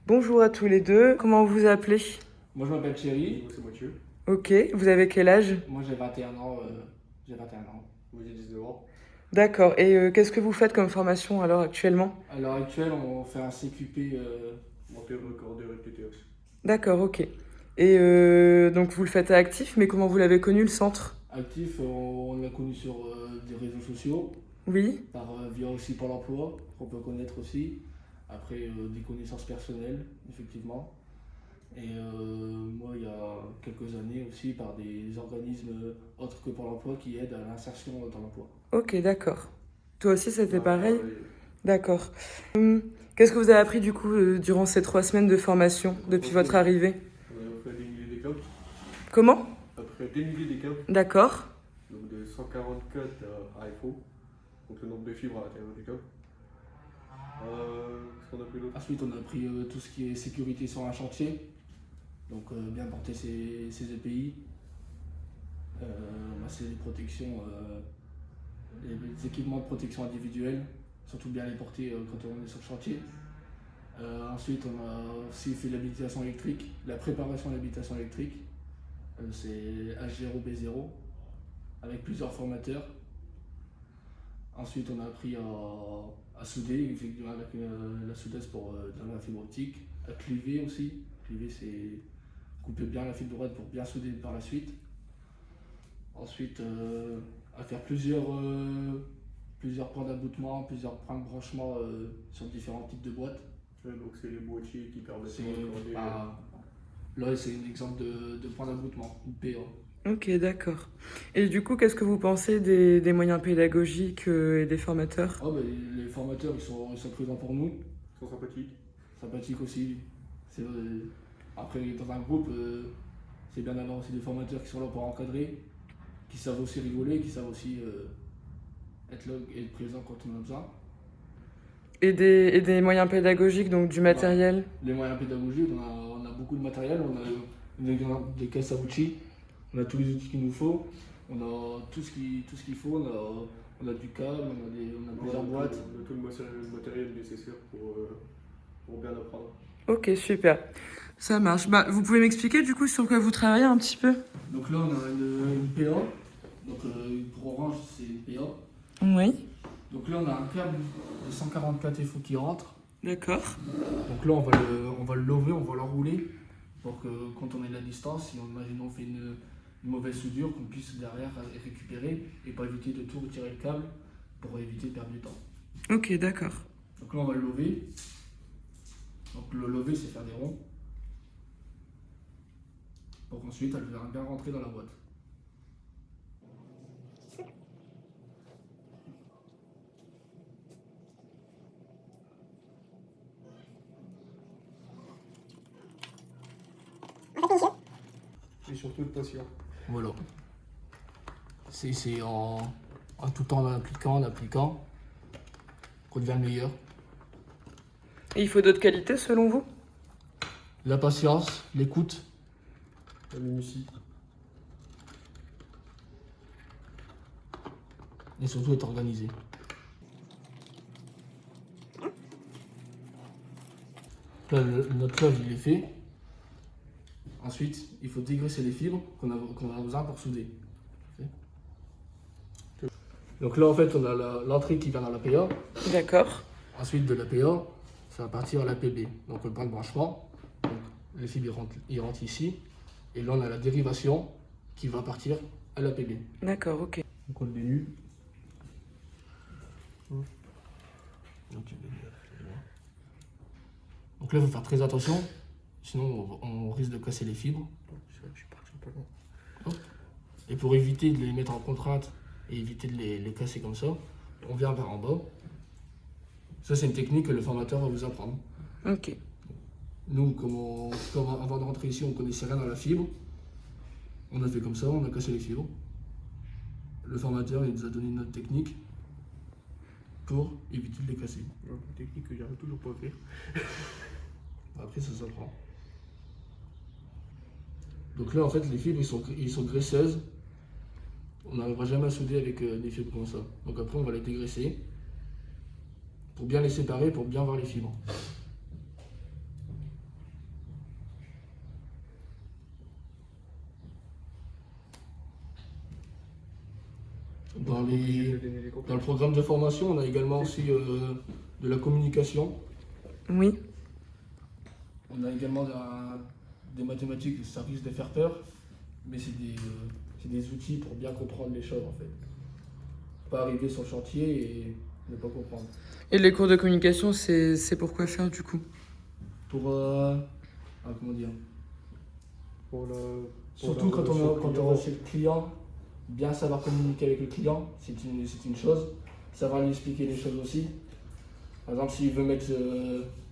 Bonjour à tous les deux, comment vous vous appelez? Moi, je m'appelle Thierry. Moi, c'est Mathieu. Ok, vous avez quel âge? Moi, j'ai 21 ans. J'ai 21 ans. Moi, j'ai 19 ans. D'accord, et qu'est-ce que vous faites comme formation alors actuellement? À l'heure actuelle, on fait un CQP. Monteur, recordeur et TTX. D'accord, ok. Et donc vous le faites à Actif, mais comment vous l'avez connu le centre? Actif, on l'a connu sur des réseaux sociaux, Oui, via aussi Pôle emploi, qu'on peut connaître aussi. Après, des connaissances personnelles, effectivement. Et moi, il y a quelques années aussi, par des organismes autres que Pôle emploi qui aident à l'insertion dans l'emploi. ok, d'accord. Toi aussi c'était Ah, pareil? pareil. D'accord. Qu'est-ce que vous avez appris du coup durant ces 3 semaines de formation depuis votre arrivée? On a fait déniler des câbles. Comment? Après déniler des câbles, D'accord. donc de 144 à FO, donc le nombre de fibres à l'intérieur du câble. Qu'est-ce qu'on a pris d'autre? Ensuite, on a pris tout ce qui est sécurité sur un chantier, donc bien porter ses EPI, c'est les protections, les équipements de protection individuelle, surtout bien les porter quand on est sur le chantier. Ensuite, on a aussi fait l'habilitation électrique, la préparation de l'habilitation électrique, c'est H0B0, avec plusieurs formateurs. Ensuite, on a appris à souder, effectivement, avec la soudeuse pour de la fibre optique, à cliver aussi. Cliver, c'est couper bien la fibre droite pour bien souder par la suite. Ensuite, à faire plusieurs points d'aboutement, plusieurs points de branchement sur différents types de boîtes. Ouais, donc c'est les boîtiers qui permettent C'est, de recorder. là, c'est un exemple de point d'aboutement, une PA. Ok, d'accord. Et du coup, qu'est-ce que vous pensez des moyens pédagogiques et des formateurs? Oh, les formateurs, ils sont présents pour nous, Ils sont sympathiques. sympathiques aussi. C'est, après, dans un groupe, c'est bien d'avoir aussi des formateurs qui sont là pour encadrer, qui savent aussi rigoler, qui savent aussi être là et être présents quand on a besoin. Et des moyens pédagogiques, donc du matériel? Les moyens pédagogiques, on a beaucoup de matériel, on a des caisses à outils, on a tous les outils qu'il nous faut, on a tout ce qu'il faut, on a du câble, on a plusieurs boîtes. On a tout le matériel nécessaire pour bien apprendre. Ok, super. Ça marche. Bah, vous pouvez m'expliquer du coup sur quoi vous travaillez un petit peu? Donc là, on a une PA, donc pour Orange, c'est une PA. Oui. Donc là, on a un câble de 144 FO qui rentre. D'accord. Donc là, on va le lever, on va l'enrouler pour que quand on est à la distance, si on imagine on fait une mauvaise soudure, qu'on puisse derrière récupérer et pas éviter de tout retirer le câble pour éviter de perdre du temps. Ok, d'accord. Donc là, on va le lever. Donc le lever, c'est faire des ronds pour qu'ensuite elle vienne bien rentrer dans la boîte. Et surtout de patient. Voilà. C'est en tout temps en appliquant, qu'on devient le meilleur. Et il faut d'autres qualités selon vous? La patience, l'écoute, La minutie. et surtout être organisé. Là, notre love, il est fait. Ensuite, il faut dégraisser les fibres qu'on a besoin pour souder. Donc là, en fait, on a l'entrée qui vient dans la PA. D'accord. Ensuite, de la PA, ça va partir à la PB. Donc le point de branchement. Donc, les fibres ils rentrent ici. Et là, on a la dérivation qui va partir à la PB. D'accord, ok. Donc on le dénule. Donc là, il faut faire très attention. Sinon, on risque de casser les fibres. Je suis parti un peu loin. Et pour éviter de les mettre en contrainte et éviter de les casser comme ça, on vient par en bas. Ça, c'est une technique que le formateur va vous apprendre. Ok. Nous, comme avant de rentrer ici, on ne connaissait rien à la fibre. On a fait comme ça, on a cassé les fibres. Le formateur, il nous a donné notre technique pour éviter de les casser. Une technique que j'arrive toujours pas à faire. Après, ça s'apprend. Donc là, en fait, les fibres, ils sont graisseuses. On n'arrivera jamais à souder avec des fibres comme ça. Donc après, on va les dégraisser pour bien les séparer, pour bien voir les fibres. Dans, Donc, obligé les, de donner les cours. dans le programme de formation, on a également aussi de la communication. Oui. On a également des mathématiques, ça risque de faire peur, mais c'est des outils pour bien comprendre les choses en fait. Pas arriver sur le chantier et ne pas comprendre. Et les cours de communication, c'est pour quoi faire du coup? Pour, comment dire, Pour surtout quand on va chez le client, bien savoir communiquer avec le client, c'est une chose. Savoir lui expliquer les choses aussi. Par exemple, s'il veut mettre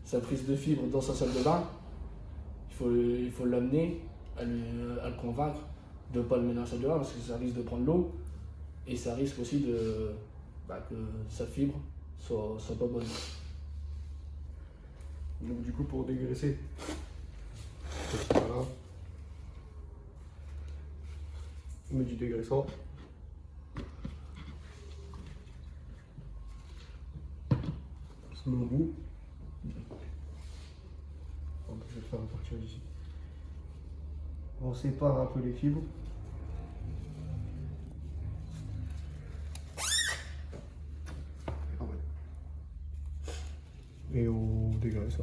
sa prise de fibre dans sa salle de bain, il faut l'amener à le convaincre de ne pas le mettre dans la salle de bain parce que ça risque de prendre l'eau et ça risque aussi que sa fibre soit pas bonne. Donc du coup pour dégraisser, voilà. On met du dégraissant. On se met au bout. Donc, je vais le faire à partir d'ici. On sépare un peu les fibres. Et on dégraisse.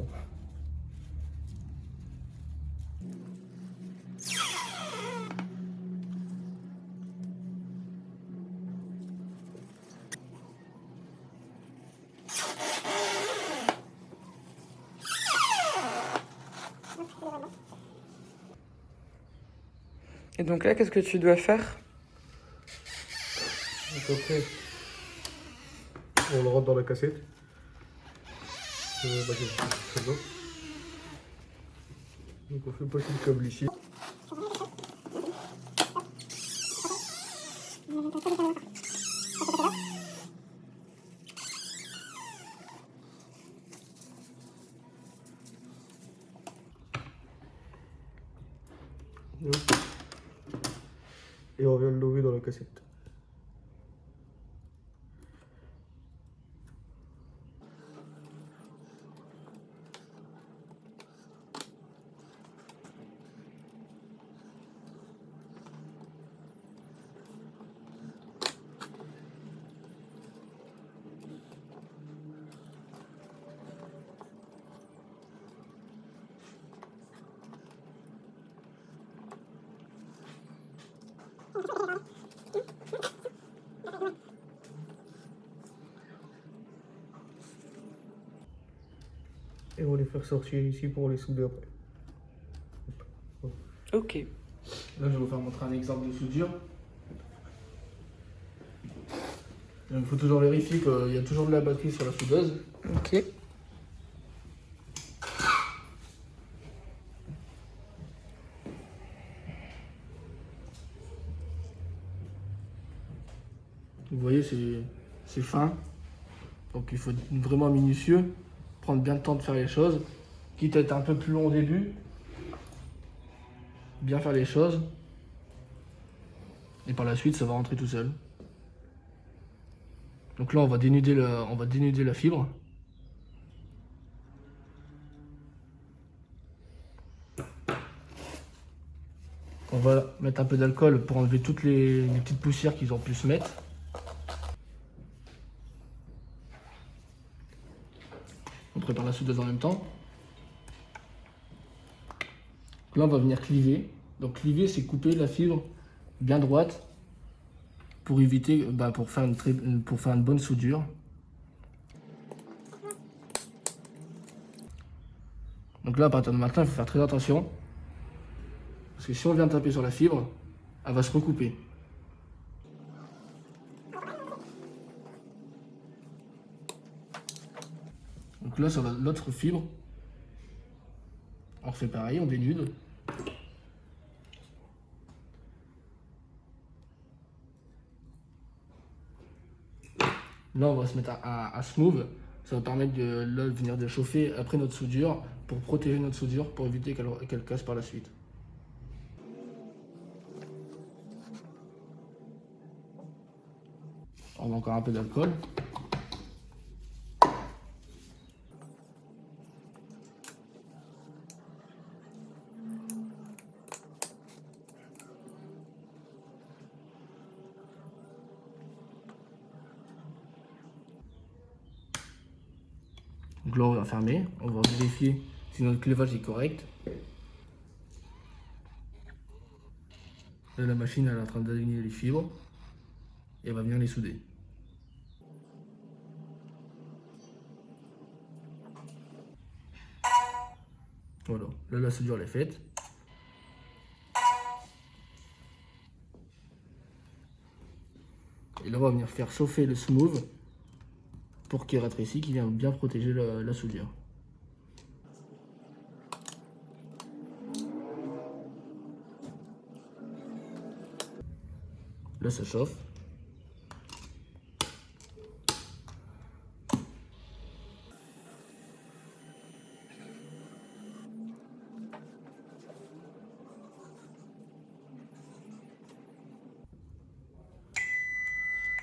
Et donc là, qu'est-ce que tu dois faire? Donc après, on le rentre dans la cassette. Comme ça. Donc on fait passer le câble ici. Et on vient le lever dans la cassette. Et on les fait sortir ici pour les souder après. Ok. Là, je vais vous faire montrer un exemple de soudure. Il faut toujours vérifier qu'il y a toujours de la batterie sur la soudeuse. Ok. Vous voyez, c'est fin. Donc il faut être vraiment minutieux, prendre bien le temps de faire les choses, quitte à être un peu plus long au début. Bien faire les choses. Et par la suite, ça va rentrer tout seul. Donc là, on va dénuder la fibre. On va mettre un peu d'alcool pour enlever toutes les petites poussières qu'ils ont pu se mettre. On prépare la soudeuse en même temps. Là, on va venir cliver. Donc cliver, c'est couper la fibre bien droite pour éviter, pour faire une bonne soudure. Donc là, à partir de maintenant, il faut faire très attention. Parce que si on vient taper sur la fibre, elle va se recouper. Donc là, sur l'autre fibre, on refait pareil, on dénude. Là, on va se mettre à smooth. Ça va permettre de là, venir de chauffer après notre soudure pour protéger notre soudure, pour éviter qu'elle casse par la suite. On met encore un peu d'alcool. Donc là, on va fermer. On va vérifier si notre clevage est correct. Là, la machine elle est en train d'aligner les fibres et elle va venir les souder. Voilà, là la soudure elle est faite. Et là, on va venir faire chauffer le smooth pour qu'il rétrécisse, qu'il vienne bien protéger la soudure. Là, ça chauffe.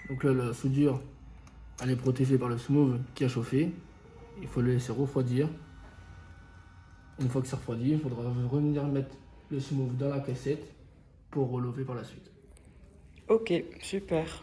Donc là, la soudure, elle est protégée par le smooth qui a chauffé. Il faut le laisser refroidir. Une fois que c'est refroidi, il faudra revenir mettre le smooth dans la cassette pour relever par la suite. Ok, super.